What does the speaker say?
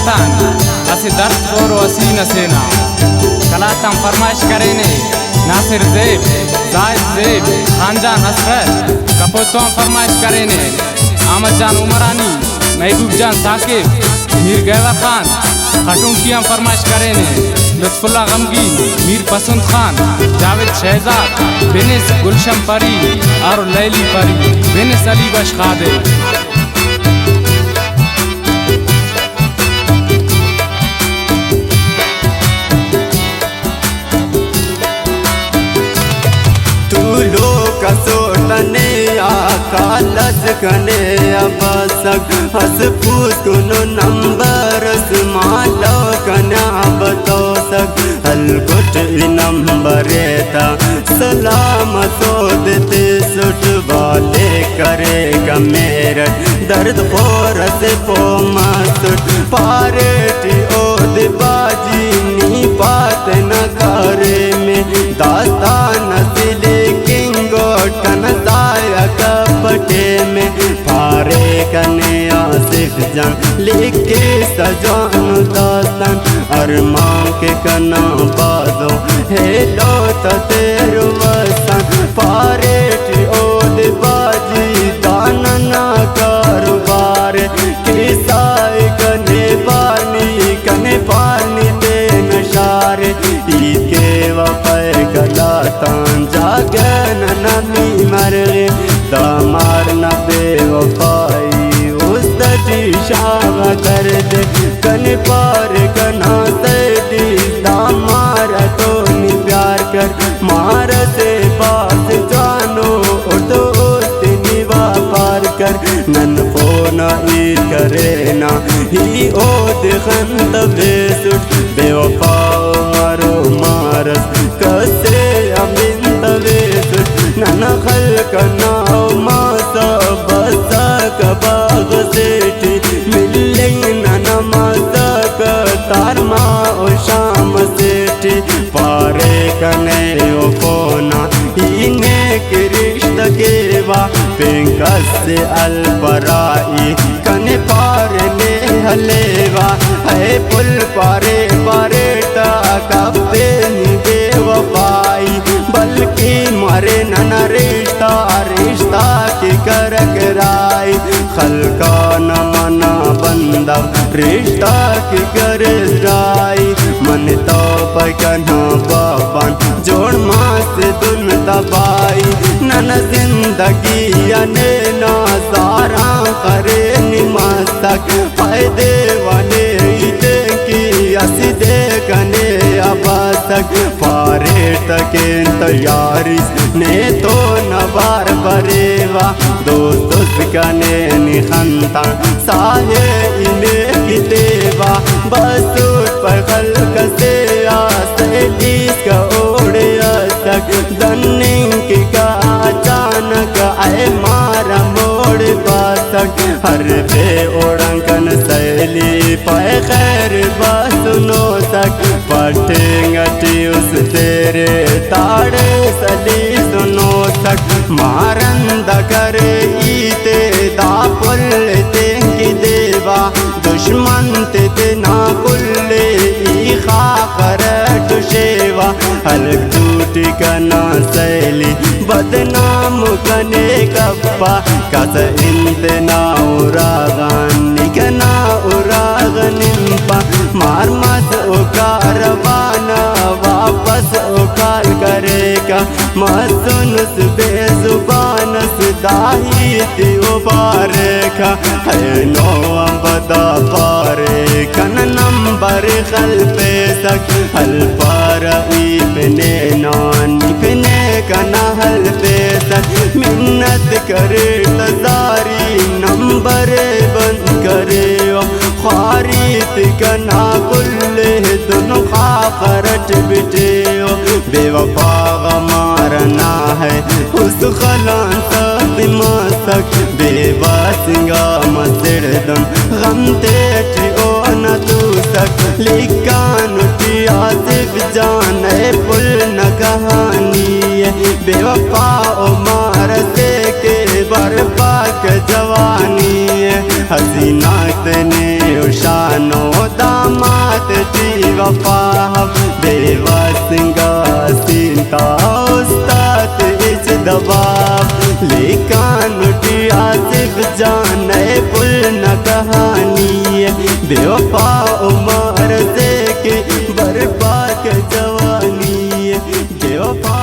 कलातान असी दर्द खोरो असी नसेना कलातान फरमाइश करेने नासिर ज़ेब जाहिद ज़ेब खानजान हसरत कपोतों फरमाइश करेने आमद जान उमरानी महबूब जान साकिब मीर गैवर खान खटूंकियाँ फरमाइश करेने लुत्फुल्लाह गमगीन मीर पसंद खान जावेद शहजाद बेनिस गुलशन परी और लैली परी बेनिस अली बश खादिर। कसोटने आकालस कने अबसक हस फूस कुनो नंबर मालो कन्या बतो सक हलकुट नंबर था सलाम सो देते सुट वाले करेगा मेरे दर्द खोर से पोमा सुट पारेटी ओ दिबाजी नी बात न करे में दास्तान सिले टन दाया कपटे में फारे कने आसिफ जान लिखे सजान दास्तन अरमान के कना बादो हेलो तेरु वसन फारे ओद बाजी दानना कारोबार किसाई कने पानी ते नशारे के वफाए गलातान जागन नमी मरे दामार न बेवफाई उस शाम कर दे कन पार कना सैडी दामार तो नि प्यार कर मार से पास जानो दोस्त निवा पार कर नन फोना ई करे ना ही ओद खंद बेसुट बेवफा मारो मारस कसे अमिन तवेसुट नन खल कना मासा बसा कबाग सेठी मिले नन मासा तार मा ओ शाम सेठी पारे कने ओ फोना इने किरिश्त केवा पेंकस से अलपराई कने पारे ने हलेवा है पुल पारे पारे टा कब्बे निदे वफाई बल्कि मारे नन रिश्ता रिश्ता की करकराई खलका न मना बंदा रिश्ता की करकराई मन तो पकना बाबन जोड़ मास दुन दबाई नन जिंदगी अने ना सारा करे निमासक फायदे वाले की असी देखने अबासक फारे तके तैयारी ने तो नबार बरेवा दोस्त कने निखंता साहे इने की देवा बस पर खल्क से आसलीस का ओढ़े असक दन्निंग की का अचानक आए मारा मोड़ पासक हर बे ओढ़ंकन सैली पाए खैर सुनो सक पटेंगटी उस तेरे ताड़े सली सुनो सक मारंद करे ईते दापुल तेंगी देवा दुश्मन ते ना कुल्ले ई खाकर तुशेवा हलक टूटी कना सैली बदनाम कने कप्पा कस इंते ना उरागान निकना उरागनिम्पा मार मत उकारवाना वापस उकार करेगा मसुनस बेजुबानस दाही उबारेगा है नो बदा पारे कन नंबर खल पे सक हल पार इपने नान इपने कना हल पे सक मिन्नत करे तजारी नंबर बंद करे ख्वारीत कना कुल्ले दोनों खाखरट बिटे बेवफा मारना है उस खलान दिमासक बेबासिंगा मसिरदम गम तेटी ओ न तूसक लिकान की आसिफ जान पुल न कहानी बेवफा ओ मारते के बर्बाद जवानी हसीना तने शानो थी वफा बेवा सिंगा सीनता उस्ताद इस दबाव लेकिन उठी आसिफ जाने पुल न कहानी बेवफा उमर से के बर्बाद जवानी बेवफा